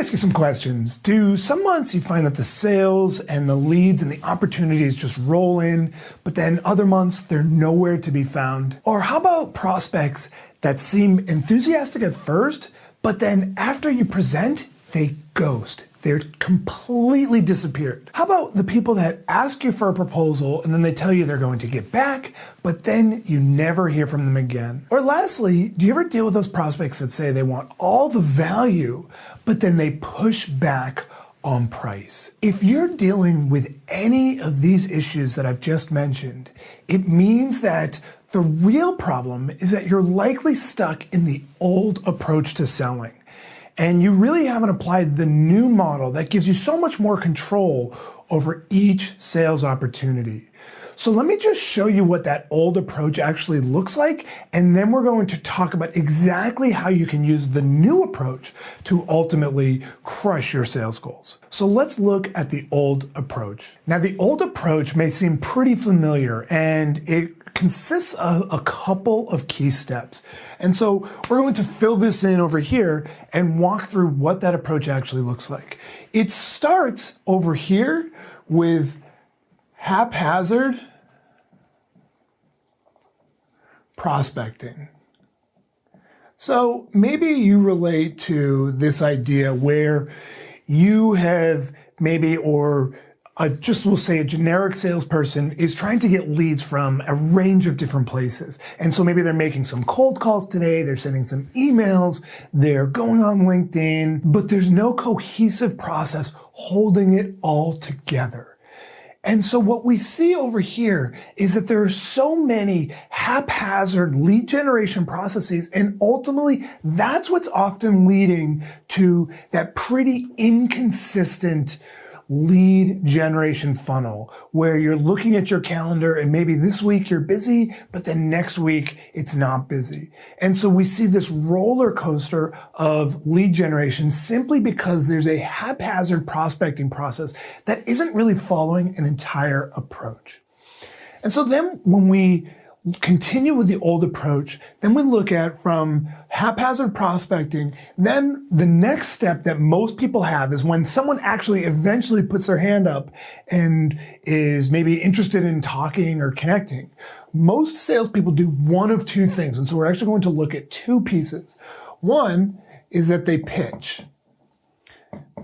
ask you some questions. Do some months you find that the sales and the leads and the opportunities just roll in, but then other months they're nowhere to be found? Or how about prospects that seem enthusiastic at first, but then after you present, they ghost? They're completely disappeared. How about the people that ask you for a proposal and then they tell you they're going to get back, but then you never hear from them again? Or lastly, do you ever deal with those prospects that say they want all the value, but then they push back on price? If you're dealing with any of these issues that I've just mentioned, it means that the real problem is that you're likely stuck in the old approach to selling. And you really haven't applied the new model that gives you so much more control over each sales opportunity. So let me just show you what that old approach actually looks like, and then we're going to talk about exactly how you can use the new approach to ultimately crush your sales goals. So let's look at the old approach. Now, the old approach may seem pretty familiar, and it consists of a couple of key steps. And so we're going to fill this in over here and walk through what that approach actually looks like. It starts over here with haphazard prospecting. So maybe you relate to this idea where you have maybe, we'll say a generic salesperson is trying to get leads from a range of different places. And so maybe they're making some cold calls today, they're sending some emails, they're going on LinkedIn, but there's no cohesive process holding it all together. And so what we see over here is that there are so many haphazard lead generation processes, and ultimately that's what's often leading to that pretty inconsistent lead generation funnel where you're looking at your calendar and maybe this week you're busy, but then next week it's not busy. And so we see this roller coaster of lead generation simply because there's a haphazard prospecting process that isn't really following an entire approach. And so then when we continue with the old approach, then we look at from haphazard prospecting, then the next step that most people have is when someone actually eventually puts their hand up and is maybe interested in talking or connecting. Most salespeople do one of two things, and so we're actually going to look at two pieces. One is that they pitch.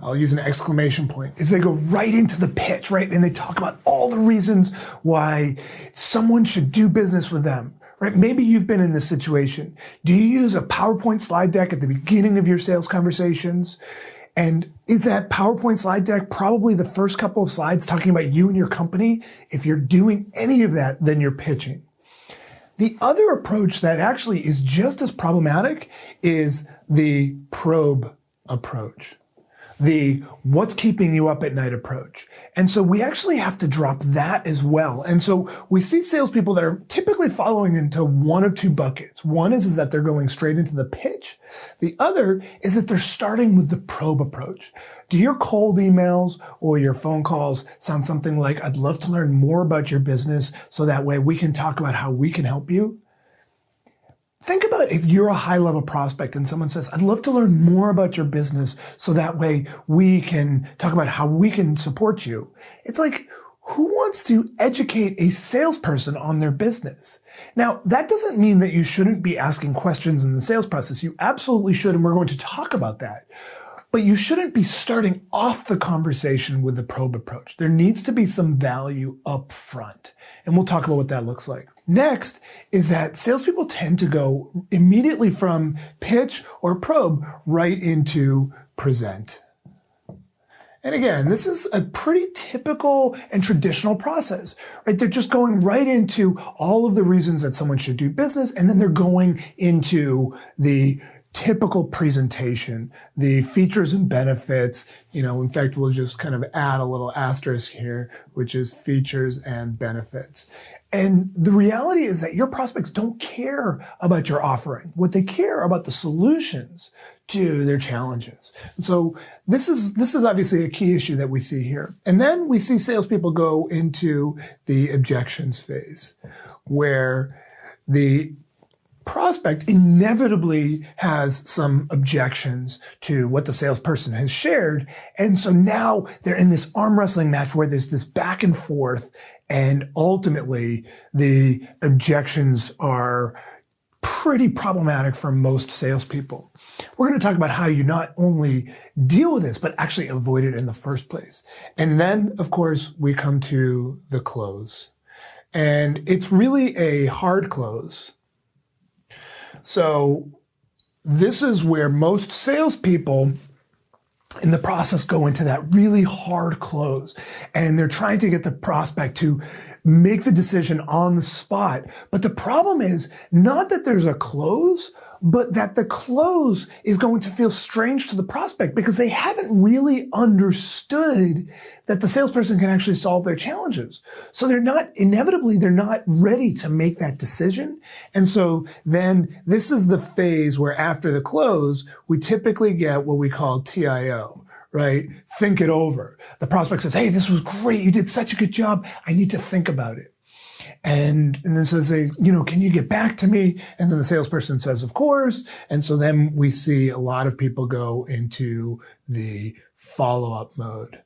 I'll use an exclamation point, is they go right into the pitch, right? And they talk about all the reasons why someone should do business with them, right? Maybe you've been in this situation. Do you use a PowerPoint slide deck at the beginning of your sales conversations? And is that PowerPoint slide deck probably the first couple of slides talking about you and your company? If you're doing any of that, then you're pitching. The other approach that actually is just as problematic is the probe approach. The what's keeping you up at night approach. And so we actually have to drop that as well. And so we see salespeople that are typically following into one of two buckets. One is that they're going straight into the pitch. The other is that they're starting with the probe approach. Do your cold emails or your phone calls sound something like, I'd love to learn more about your business so that way we can talk about how we can help you? Think about if you're a high-level prospect and someone says, I'd love to learn more about your business so that way we can talk about how we can support you. It's like, who wants to educate a salesperson on their business? Now, that doesn't mean that you shouldn't be asking questions in the sales process. You absolutely should, and we're going to talk about that. But you shouldn't be starting off the conversation with the probe approach. There needs to be some value up front, and we'll talk about what that looks like. Next is that salespeople tend to go immediately from pitch or probe right into present. And again, this is a pretty typical and traditional process, right? They're just going right into all of the reasons that someone should do business, and then they're going into the typical presentation, the features and benefits. In fact, we'll just kind of add a little asterisk here, which is features and benefits. And the reality is that your prospects don't care about your offering. What they care about the solutions to their challenges. And so this is obviously a key issue that we see here. And then we see salespeople go into the objections phase, where the prospect inevitably has some objections to what the salesperson has shared. And so now they're in this arm wrestling match where there's this back and forth, and ultimately the objections are pretty problematic for most salespeople. We're going to talk about how you not only deal with this, but actually avoid it in the first place. And then, of course, we come to the close. And it's really a hard close. So this is where most salespeople in the process go into that really hard close. And they're trying to get the prospect to make the decision on the spot. But the problem is not that there's a close, but that the close is going to feel strange to the prospect because they haven't really understood that the salesperson can actually solve their challenges. So they're not ready to make that decision. And so then this is the phase where after the close, we typically get what we call TIO, right? Think it over. The prospect says, hey, this was great. You did such a good job. I need to think about it. And then so they say, can you get back to me? And then the salesperson says, of course. And so then we see a lot of people go into the follow-up mode.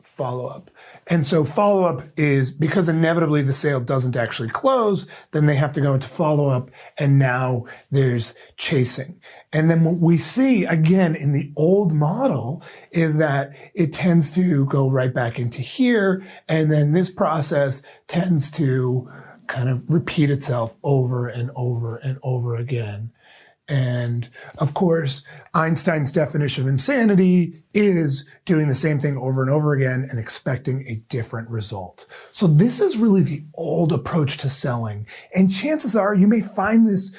Follow-up. And so follow-up is because inevitably the sale doesn't actually close, then they have to go into follow-up, and now there's chasing. And then what we see again in the old model is that it tends to go right back into here, and then this process tends to kind of repeat itself over and over and over again. And of course, Einstein's definition of insanity is doing the same thing over and over again and expecting a different result. So this is really the old approach to selling. And chances are you may find this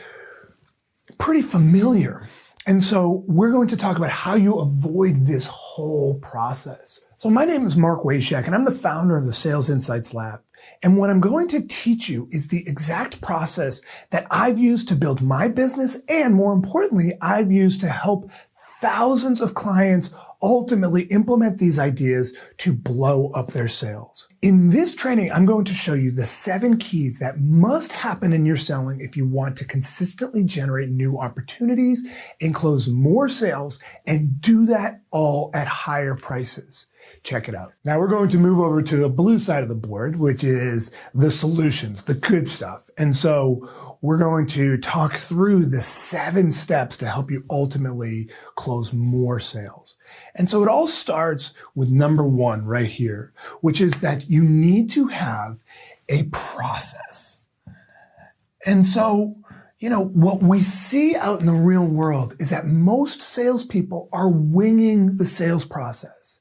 pretty familiar. And so we're going to talk about how you avoid this whole process. So my name is Mark Waishak, and I'm the founder of the Sales Insights Lab. And what I'm going to teach you is the exact process that I've used to build my business, and more importantly, I've used to help thousands of clients ultimately implement these ideas to blow up their sales. In this training, I'm going to show you the 7 keys that must happen in your selling if you want to consistently generate new opportunities and close more sales, and do that all at higher prices. Check it out. Now we're going to move over to the blue side of the board, which is the solutions, the good stuff. And so we're going to talk through the 7 steps to help you ultimately close more sales. And so it all starts with number 1 right here, which is that you need to have a process. And so, what we see out in the real world is that most salespeople are winging the sales process.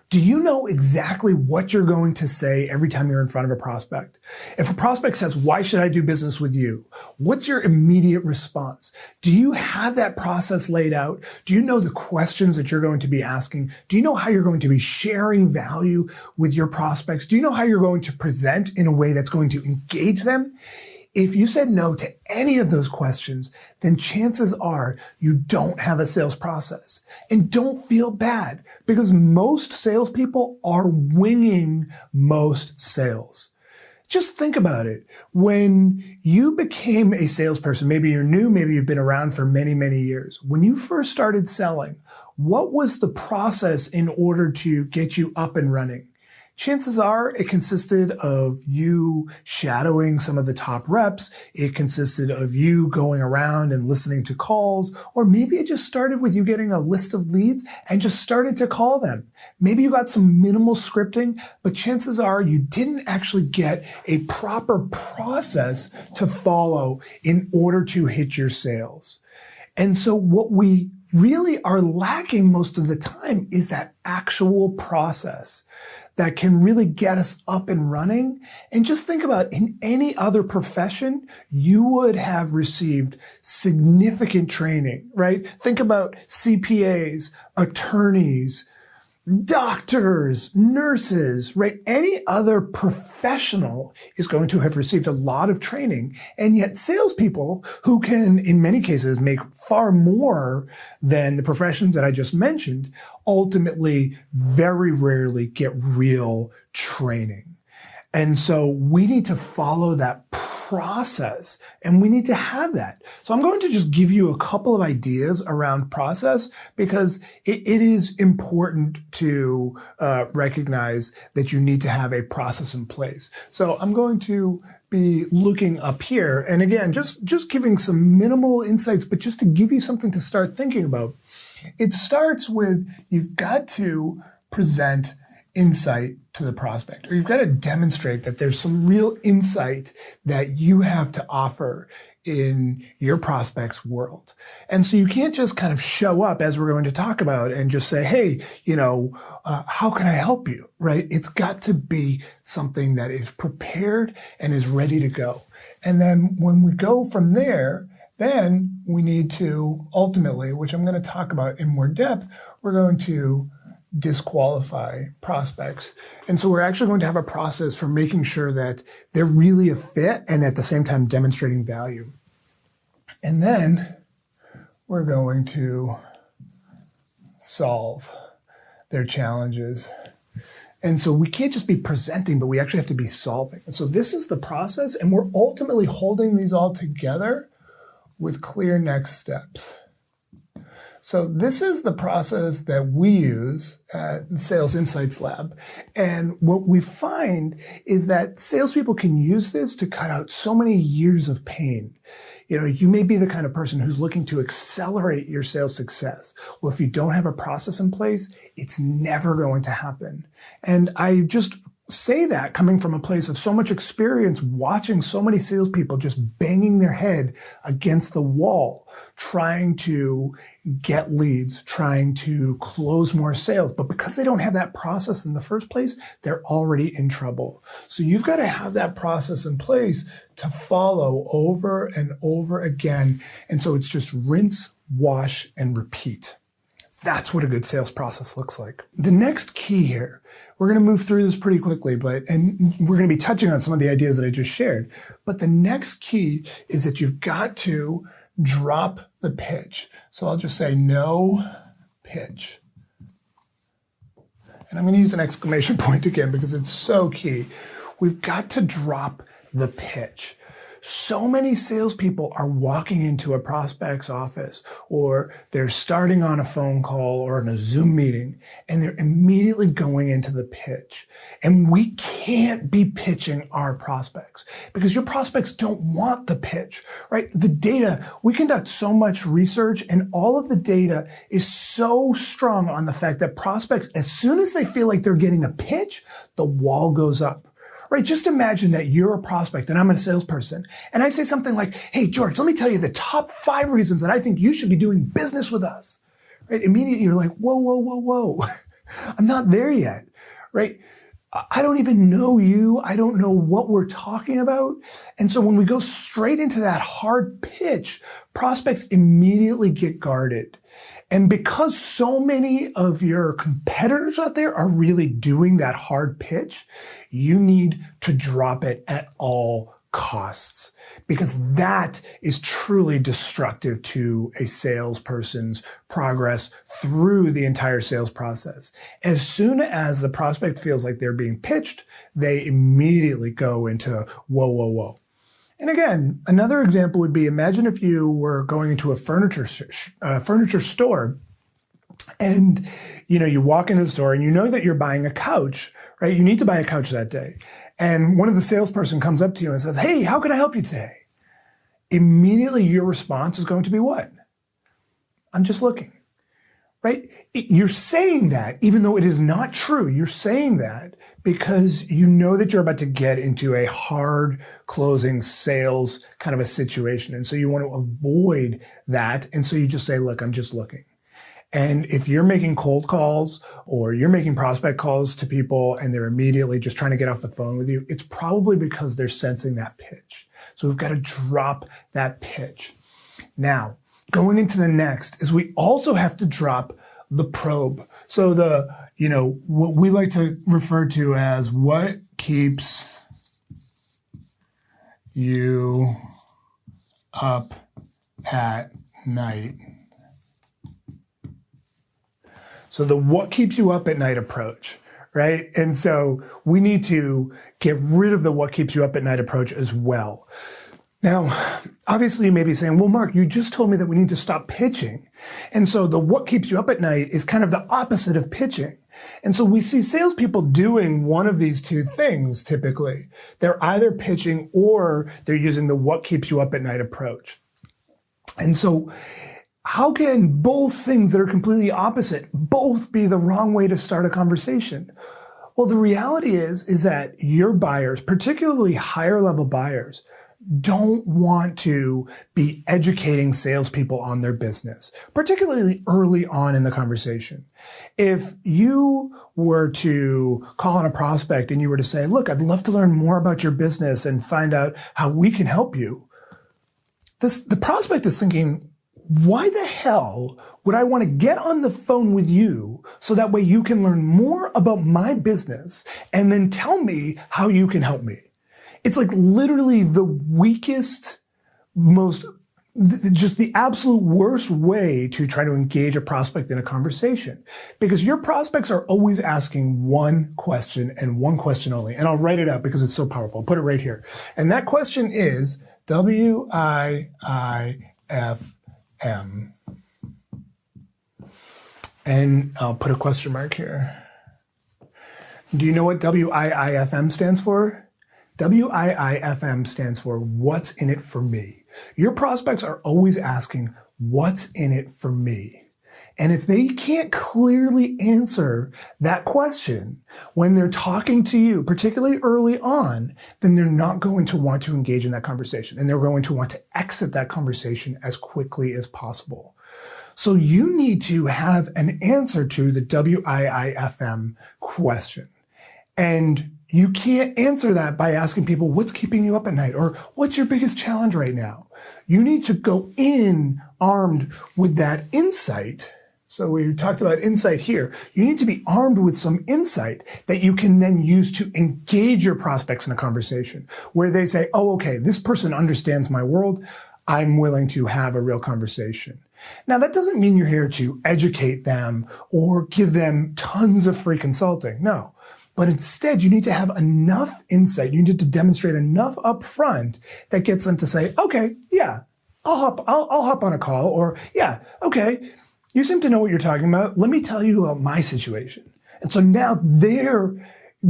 Do you know exactly what you're going to say every time you're in front of a prospect? If a prospect says, why should I do business with you? What's your immediate response? Do you have that process laid out? Do you know the questions that you're going to be asking? Do you know how you're going to be sharing value with your prospects? Do you know how you're going to present in a way that's going to engage them? If you said no to any of those questions, then chances are you don't have a sales process. And don't feel bad, because most salespeople are winging most sales. Just think about it. When you became a salesperson, maybe you're new, maybe you've been around for many, many years. When you first started selling, what was the process in order to get you up and running? Chances are it consisted of you shadowing some of the top reps. It consisted of you going around and listening to calls, or maybe it just started with you getting a list of leads and just started to call them. Maybe you got some minimal scripting, but chances are you didn't actually get a proper process to follow in order to hit your sales. And so what we really are lacking most of the time is that actual process that can really get us up and running. And just think about, in any other profession, you would have received significant training, right? Think about CPAs, attorneys, doctors, nurses, right? Any other professional is going to have received a lot of training. And yet salespeople, who can, in many cases, make far more than the professions that I just mentioned, ultimately very rarely get real training. And so we need to follow that process, and we need to have that. So I'm going to just give you a couple of ideas around process because it is important to recognize that you need to have a process in place. So I'm going to be looking up here, and again, just giving some minimal insights, but just to give you something to start thinking about. It starts with you've got to present insight to the prospect, or you've got to demonstrate that there's some real insight that you have to offer in your prospect's world. And so you can't just kind of show up, as we're going to talk about, and just say, hey, how can I help you, right? It's got to be something that is prepared and is ready to go. And then when we go from there, then we need to ultimately, which I'm going to talk about in more depth, we're going to disqualify prospects. And so we're actually going to have a process for making sure that they're really a fit and at the same time demonstrating value. And then we're going to solve their challenges. And so we can't just be presenting, but we actually have to be solving. And so this is the process, and we're ultimately holding these all together with clear next steps. So this is the process that we use at the Sales Insights Lab. And what we find is that salespeople can use this to cut out so many years of pain. You may be the kind of person who's looking to accelerate your sales success. Well, if you don't have a process in place, it's never going to happen. And I just say that coming from a place of so much experience watching so many salespeople just banging their head against the wall, trying to get leads, trying to close more sales. But because they don't have that process in the first place, they're already in trouble. So you've got to have that process in place to follow over and over again. And so it's just rinse, wash, and repeat. That's what a good sales process looks like. The next key here, we're going to move through this pretty quickly, and we're going to be touching on some of the ideas that I just shared. But the next key is that you've got to drop the pitch. So I'll just say no pitch. And I'm going to use an exclamation point again because it's so key. We've got to drop the pitch. So many salespeople are walking into a prospect's office, or they're starting on a phone call or in a Zoom meeting, and they're immediately going into the pitch. And we can't be pitching our prospects because your prospects don't want the pitch, right? The data, we conduct so much research, and all of the data is so strong on the fact that prospects, as soon as they feel like they're getting a pitch, the wall goes up. Right? Just imagine that you're a prospect and I'm a salesperson, and I say something like, hey, George, let me tell you the top 5 reasons that I think you should be doing business with us. Right? Immediately you're like, whoa. I'm not there yet. Right? I don't even know you. I don't know what we're talking about. And so when we go straight into that hard pitch, prospects immediately get guarded. And because so many of your competitors out there are really doing that hard pitch, you need to drop it at all costs, because that is truly destructive to a salesperson's progress through the entire sales process. As soon as the prospect feels like they're being pitched, they immediately go into whoa. And again, another example would be, imagine if you were going into a furniture store, and you walk into the store and you know that you're buying a couch, right? You need to buy a couch that day. And one of the salesperson comes up to you and says, hey, how can I help you today? Immediately your response is going to be what? I'm just looking, right? You're saying that even though it is not true. You're saying that because you know that you're about to get into a hard closing sales kind of a situation. And so you want to avoid that. And so you just say, look, I'm just looking. And if you're making cold calls or you're making prospect calls to people and they're immediately just trying to get off the phone with you, it's probably because they're sensing that pitch. So we've got to drop that pitch. Now, going into the next is we also have to drop the probe. So what we like to refer to as what keeps you up at night. So the what keeps you up at night approach, right? And so we need to get rid of the what keeps you up at night approach as well. Now, obviously you may be saying, well, Mark, you just told me that we need to stop pitching. And so the what keeps you up at night is kind of the opposite of pitching. And so we see salespeople doing one of these two things typically. They're either pitching or they're using the what keeps you up at night approach. And so how can both things that are completely opposite both be the wrong way to start a conversation? Well, the reality is that your buyers, particularly higher level buyers, don't want to be educating salespeople on their business, particularly early on in the conversation. If you were to call on a prospect and you were to say, look, I'd love to learn more about your business and find out how we can help you, the prospect is thinking, why the hell would I want to get on the phone with you so that way you can learn more about my business and then tell me how you can help me? It's like literally the weakest, just the absolute worst way to try to engage a prospect in a conversation, because your prospects are always asking one question and one question only. And I'll write it out because it's so powerful. I'll put it right here. And that question is WIIFM. And I'll put a question mark here. Do you know what WIIFM stands for? WIIFM stands for what's in it for me. Your prospects are always asking, what's in it for me? And if they can't clearly answer that question when they're talking to you, particularly early on, then they're not going to want to engage in that conversation. And they're going to want to exit that conversation as quickly as possible. So you need to have an answer to the WIIFM question. And you can't answer that by asking people, what's keeping you up at night? Or what's your biggest challenge right now? You need to go in armed with that insight. So we talked about insight here. You need to be armed with some insight that you can then use to engage your prospects in a conversation where they say, oh, okay, this person understands my world. I'm willing to have a real conversation. Now, that doesn't mean you're here to educate them or give them tons of free consulting. No. But instead, you need to have enough insight. You need to demonstrate enough upfront that gets them to say, okay, yeah, I'll hop on a call, or yeah, okay, you seem to know what you're talking about. Let me tell you about my situation. And so now they're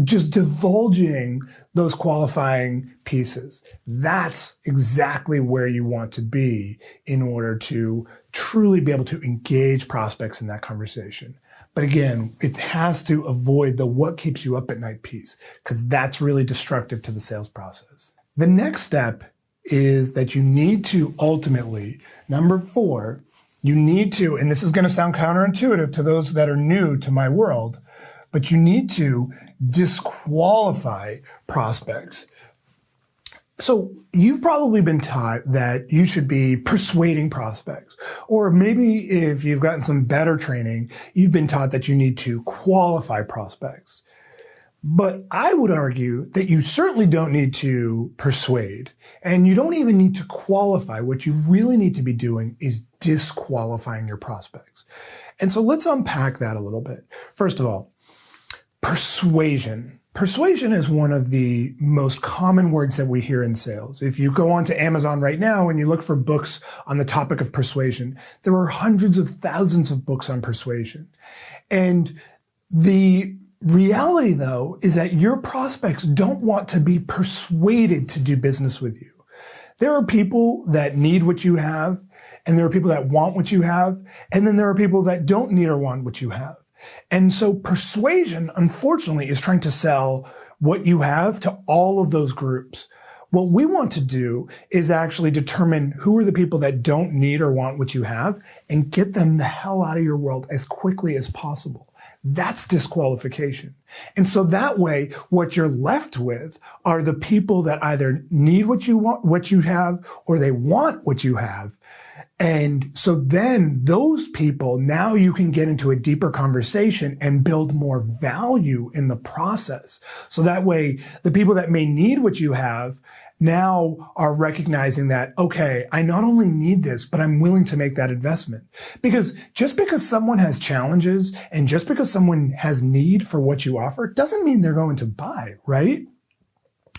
just divulging those qualifying pieces. That's exactly where you want to be in order to truly be able to engage prospects in that conversation. But again, it has to avoid the what keeps you up at night piece, because that's really destructive to the sales process. The next step is that you need to ultimately, number 4, you need to, and this is going to sound counterintuitive to those that are new to my world, but you need to disqualify prospects. So you've probably been taught that you should be persuading prospects, or maybe if you've gotten some better training, you've been taught that you need to qualify prospects. But I would argue that you certainly don't need to persuade, and you don't even need to qualify. What you really need to be doing is disqualifying your prospects. And so let's unpack that a little bit. First of all, persuasion. Persuasion is one of the most common words that we hear in sales. If you go onto Amazon right now and you look for books on the topic of persuasion, there are hundreds of thousands of books on persuasion. And the reality, though, is that your prospects don't want to be persuaded to do business with you. There are people that need what you have, and there are people that want what you have, and then there are people that don't need or want what you have. And so persuasion, unfortunately, is trying to sell what you have to all of those groups. What we want to do is actually determine who are the people that don't need or want what you have and get them the hell out of your world as quickly as possible. That's disqualification. And so that way, what you're left with are the people that either need what you want, what you have, or they want what you have. And so then those people, now you can get into a deeper conversation and build more value in the process. So that way, the people that may need what you have now are recognizing that, okay, I not only need this, but I'm willing to make that investment. Because just because someone has challenges and just because someone has need for what you offer doesn't mean they're going to buy, right?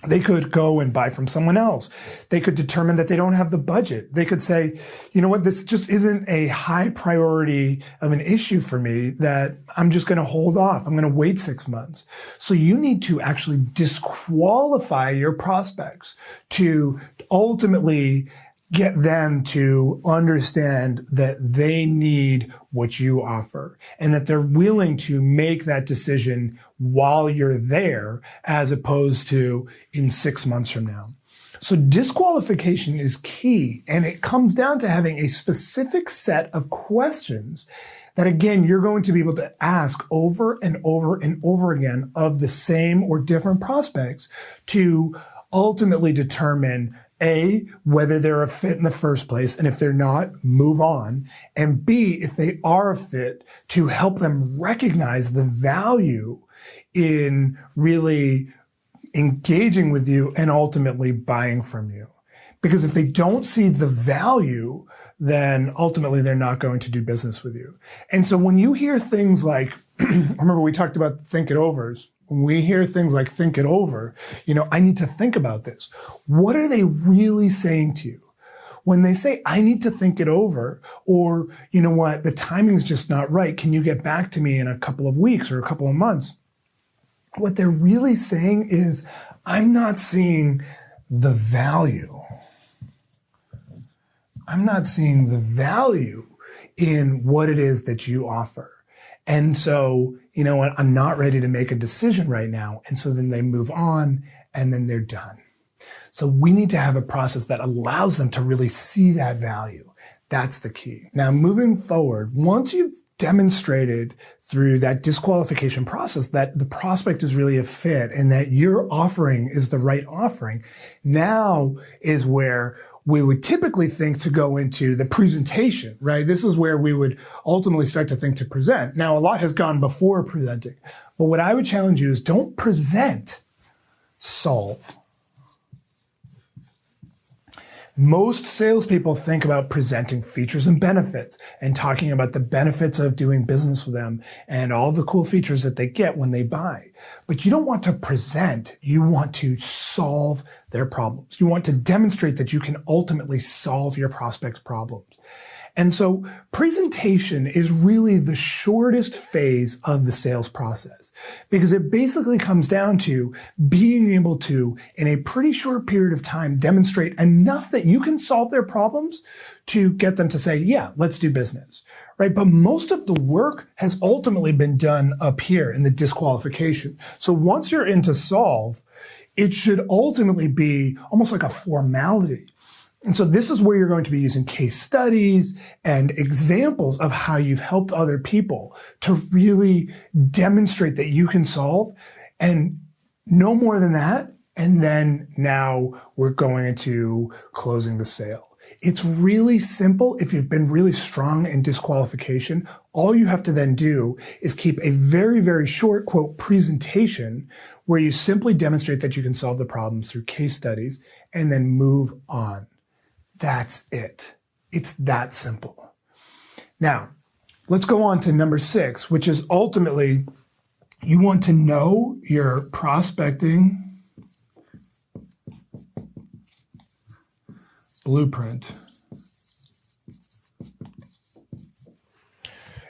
They could go and buy from someone else. They could determine that they don't have the budget. They could say, you know what, this just isn't a high priority of an issue for me, that I'm just going to hold off. I'm going to wait 6 months. So you need to actually disqualify your prospects to ultimately get them to understand that they need what you offer and that they're willing to make that decision while you're there, as opposed to in 6 months from now. So disqualification is key, and it comes down to having a specific set of questions that, again, you're going to be able to ask over and over and over again of the same or different prospects to ultimately determine A, whether they're a fit in the first place, and if they're not, move on. And B, if they are a fit, to help them recognize the value in really engaging with you and ultimately buying from you. Because if they don't see the value, then ultimately they're not going to do business with you. And so when you hear things like, remember we talked about think it overs. When we hear things like think it over, I need to think about this. What are they really saying to you? When they say, I need to think it over, or, you know what, the timing's just not right. Can you get back to me in a couple of weeks or a couple of months? What they're really saying is, I'm not seeing the value. I'm not seeing the value in what it is that you offer. And so, you know what, I'm not ready to make a decision right now. And so then they move on and then they're done. So we need to have a process that allows them to really see that value. That's the key. Now, moving forward, once you've demonstrated through that disqualification process that the prospect is really a fit and that your offering is the right offering, now is where we would typically think to go into the presentation, right? This is where we would ultimately start to think to present. Now, a lot has gone before presenting, but what I would challenge you is don't present, solve. Most salespeople think about presenting features and benefits and talking about the benefits of doing business with them and all the cool features that they get when they buy. But you don't want to present, you want to solve their problems. You want to demonstrate that you can ultimately solve your prospects' problems. And so presentation is really the shortest phase of the sales process, because it basically comes down to being able to, in a pretty short period of time, demonstrate enough that you can solve their problems to get them to say, yeah, let's do business, right? But most of the work has ultimately been done up here in the disqualification. So once you're into solve, it should ultimately be almost like a formality. And so this is where you're going to be using case studies and examples of how you've helped other people to really demonstrate that you can solve, and no more than that. And then now we're going into closing the sale. It's really simple. If you've been really strong in disqualification, all you have to then do is keep a very, very short, quote, presentation where you simply demonstrate that you can solve the problems through case studies and then move on. That's it. It's that simple. Now, let's go on to number 6, which is ultimately you want to know your prospecting blueprint.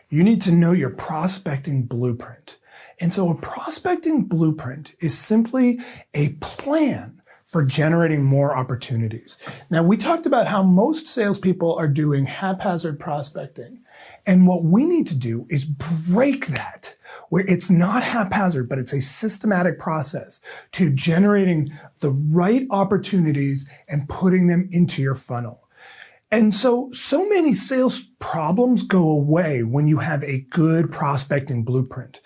You need to know your prospecting blueprint. And so a prospecting blueprint is simply a plan for generating more opportunities. Now, we talked about how most salespeople are doing haphazard prospecting. And what we need to do is break that, where it's not haphazard, but it's a systematic process to generating the right opportunities and putting them into your funnel. And so many sales problems go away when you have a good prospecting blueprint.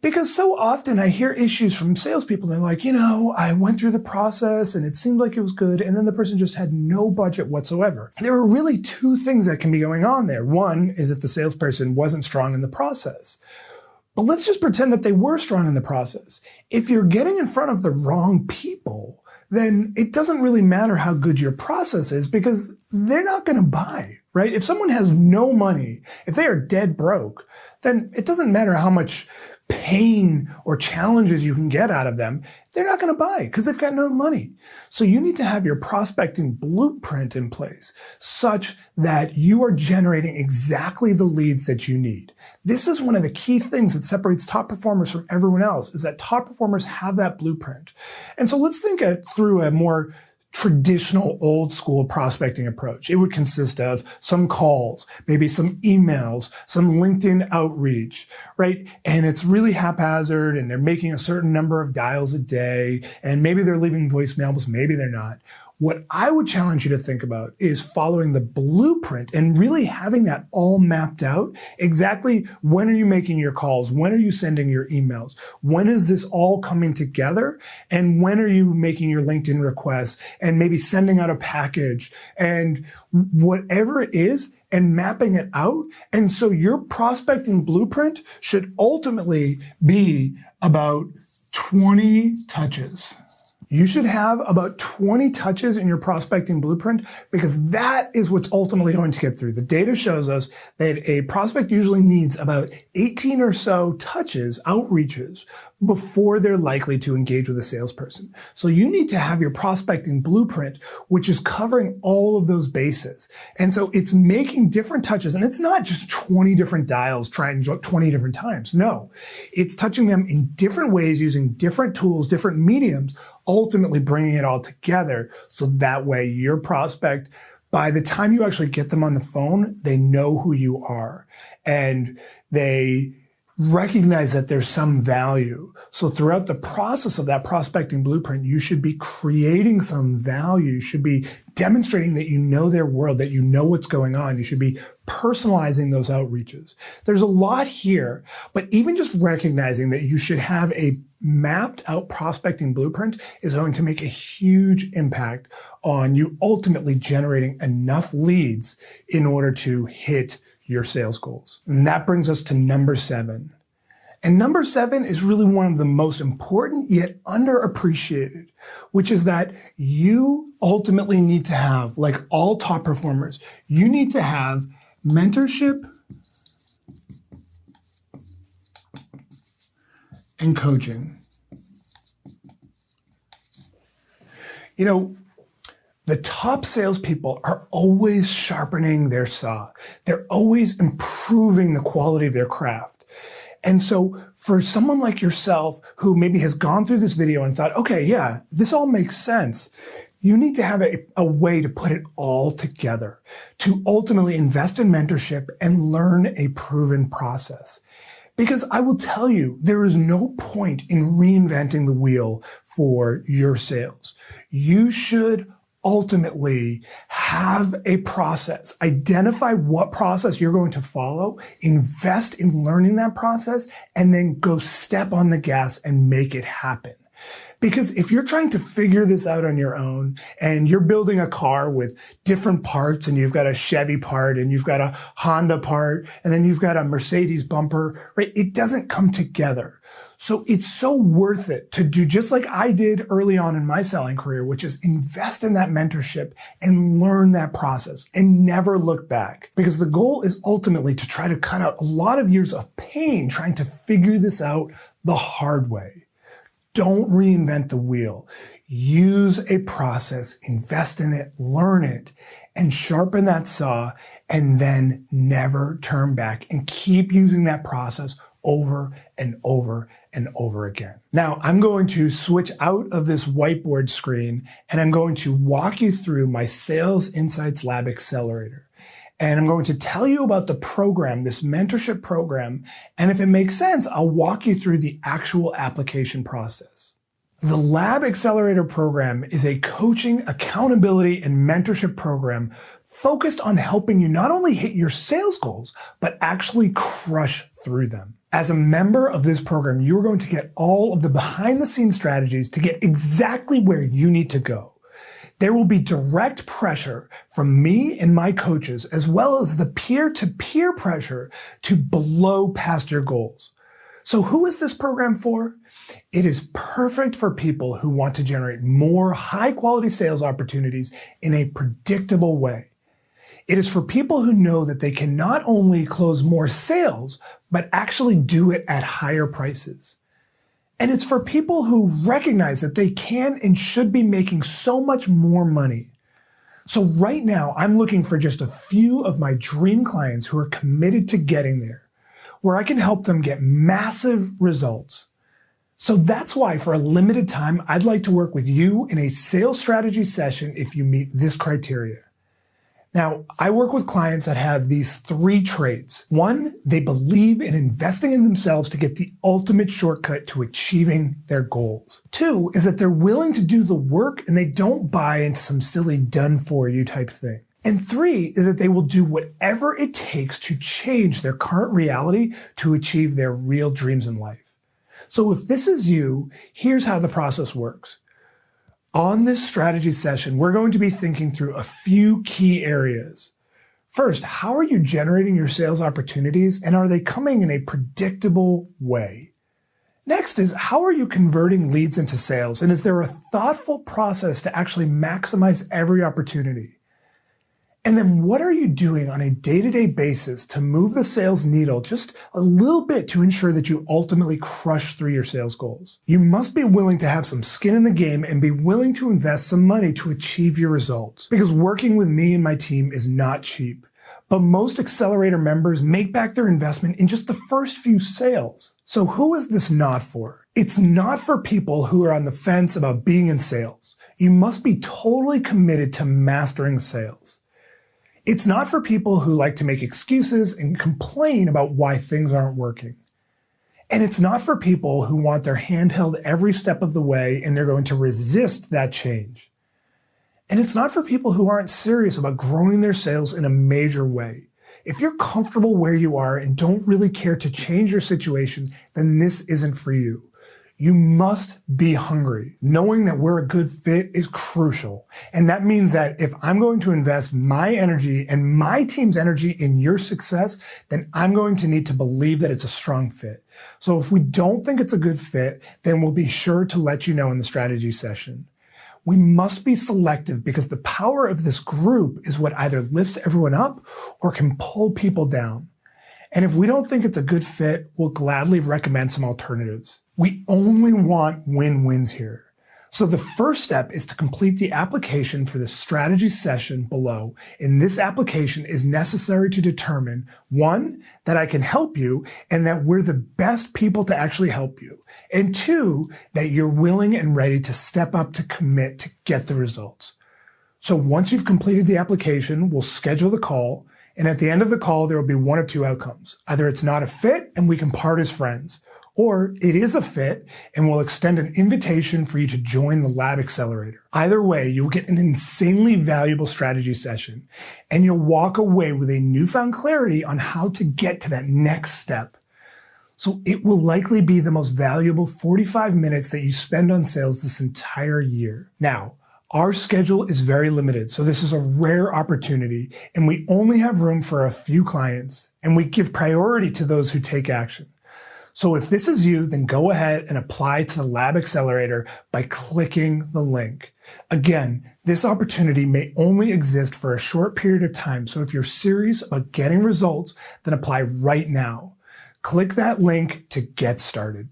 Because so often I hear issues from salespeople. They're like, I went through the process and it seemed like it was good. And then the person just had no budget whatsoever. There are really 2 things that can be going on there. One is that the salesperson wasn't strong in the process. But let's just pretend that they were strong in the process. If you're getting in front of the wrong people, then it doesn't really matter how good your process is, because they're not going to buy, right? If someone has no money, if they are dead broke, then it doesn't matter how much pain or challenges you can get out of them, they're not going to buy because they've got no money. So you need to have your prospecting blueprint in place such that you are generating exactly the leads that you need. This is one of the key things that separates top performers from everyone else, is that top performers have that blueprint. And so let's think through a more traditional old school prospecting approach. It would consist of some calls, maybe some emails, some LinkedIn outreach, right? And it's really haphazard and they're making a certain number of dials a day and maybe they're leaving voicemails, maybe they're not. What I would challenge you to think about is following the blueprint and really having that all mapped out. Exactly when are you making your calls? When are you sending your emails? When is this all coming together? And when are you making your LinkedIn requests and maybe sending out a package and whatever it is and mapping it out? And so your prospecting blueprint should ultimately be about 20 touches. You should have about 20 touches in your prospecting blueprint because that is what's ultimately going to get through. The data shows us that a prospect usually needs about 18 or so touches, outreaches, before they're likely to engage with a salesperson. So you need to have your prospecting blueprint, which is covering all of those bases. And so it's making different touches. And it's not just 20 different dials trying 20 different times. No, it's touching them in different ways using different tools, different mediums, ultimately bringing it all together. So that way your prospect, by the time you actually get them on the phone, they know who you are and they recognize that there's some value. So throughout the process of that prospecting blueprint, you should be creating some value. You should be demonstrating that you know their world, that you know what's going on. You should be personalizing those outreaches. There's a lot here, but even just recognizing that you should have a mapped out prospecting blueprint is going to make a huge impact on you ultimately generating enough leads in order to hit your sales goals. And that brings us to number 7. And number 7 is really one of the most important yet underappreciated, which is that you ultimately need to have, like all top performers, you need to have mentorship and coaching. You know, the top salespeople are always sharpening their saw. They're always improving the quality of their craft. And so for someone like yourself who maybe has gone through this video and thought, okay, yeah, this all makes sense, you need to have a way to put it all together, to ultimately invest in mentorship and learn a proven process. Because I will tell you, there is no point in reinventing the wheel for your sales. You should ultimately have a process, identify what process you're going to follow, invest in learning that process, and then go step on the gas and make it happen. Because if you're trying to figure this out on your own and you're building a car with different parts and you've got a Chevy part and you've got a Honda part and then you've got a Mercedes bumper, right? It doesn't come together. So it's so worth it to do just like I did early on in my selling career, which is invest in that mentorship and learn that process and never look back. Because the goal is ultimately to try to cut out a lot of years of pain trying to figure this out the hard way. Don't reinvent the wheel. Use a process, invest in it, learn it, and sharpen that saw, and then never turn back and keep using that process over and over and over again. Now, I'm going to switch out of this whiteboard screen and I'm going to walk you through my Sales Insights Lab Accelerator. And I'm going to tell you about the program, this mentorship program. And if it makes sense, I'll walk you through the actual application process. The Lab Accelerator program is a coaching, accountability, and mentorship program focused on helping you not only hit your sales goals, but actually crush through them. As a member of this program, you're going to get all of the behind-the-scenes strategies to get exactly where you need to go. There will be direct pressure from me and my coaches, as well as the peer-to-peer pressure to blow past your goals. So who is this program for? It is perfect for people who want to generate more high-quality sales opportunities in a predictable way. It is for people who know that they can not only close more sales, but actually do it at higher prices. And it's for people who recognize that they can and should be making so much more money. So right now, I'm looking for just a few of my dream clients who are committed to getting there, where I can help them get massive results. So that's why for a limited time, I'd like to work with you in a sales strategy session if you meet this criteria. Now, I work with clients that have these 3 traits. 1, they believe in investing in themselves to get the ultimate shortcut to achieving their goals. 2 is that they're willing to do the work and they don't buy into some silly done-for-you type thing. And 3 is that they will do whatever it takes to change their current reality to achieve their real dreams in life. So if this is you, here's how the process works. On this strategy session, we're going to be thinking through a few key areas. First, how are you generating your sales opportunities, and are they coming in a predictable way? Next is, how are you converting leads into sales, and is there a thoughtful process to actually maximize every opportunity? And then what are you doing on a day-to-day basis to move the sales needle just a little bit to ensure that you ultimately crush through your sales goals? You must be willing to have some skin in the game and be willing to invest some money to achieve your results. Because working with me and my team is not cheap. But most accelerator members make back their investment in just the first few sales. So who is this not for? It's not for people who are on the fence about being in sales. You must be totally committed to mastering sales. It's not for people who like to make excuses and complain about why things aren't working. And it's not for people who want their hand held every step of the way and they're going to resist that change. And it's not for people who aren't serious about growing their sales in a major way. If you're comfortable where you are and don't really care to change your situation, then this isn't for you. You must be hungry. Knowing that we're a good fit is crucial. And that means that if I'm going to invest my energy and my team's energy in your success, then I'm going to need to believe that it's a strong fit. So if we don't think it's a good fit, then we'll be sure to let you know in the strategy session. We must be selective because the power of this group is what either lifts everyone up or can pull people down. And if we don't think it's a good fit, we'll gladly recommend some alternatives. We only want win-wins here. So the first step is to complete the application for the strategy session below. And this application is necessary to determine, 1, that I can help you and that we're the best people to actually help you. And 2, that you're willing and ready to step up to commit to get the results. So once you've completed the application, we'll schedule the call. And at the end of the call, there will be one of 2 outcomes. Either it's not a fit and we can part as friends, or it is a fit and we'll extend an invitation for you to join the Lab Accelerator. Either way, you'll get an insanely valuable strategy session and you'll walk away with a newfound clarity on how to get to that next step. So it will likely be the most valuable 45 minutes that you spend on sales this entire year. Now, our schedule is very limited, so this is a rare opportunity, and we only have room for a few clients, and we give priority to those who take action. So if this is you, then go ahead and apply to the Lab Accelerator by clicking the link. Again, this opportunity may only exist for a short period of time, so if you're serious about getting results, then apply right now. Click that link to get started.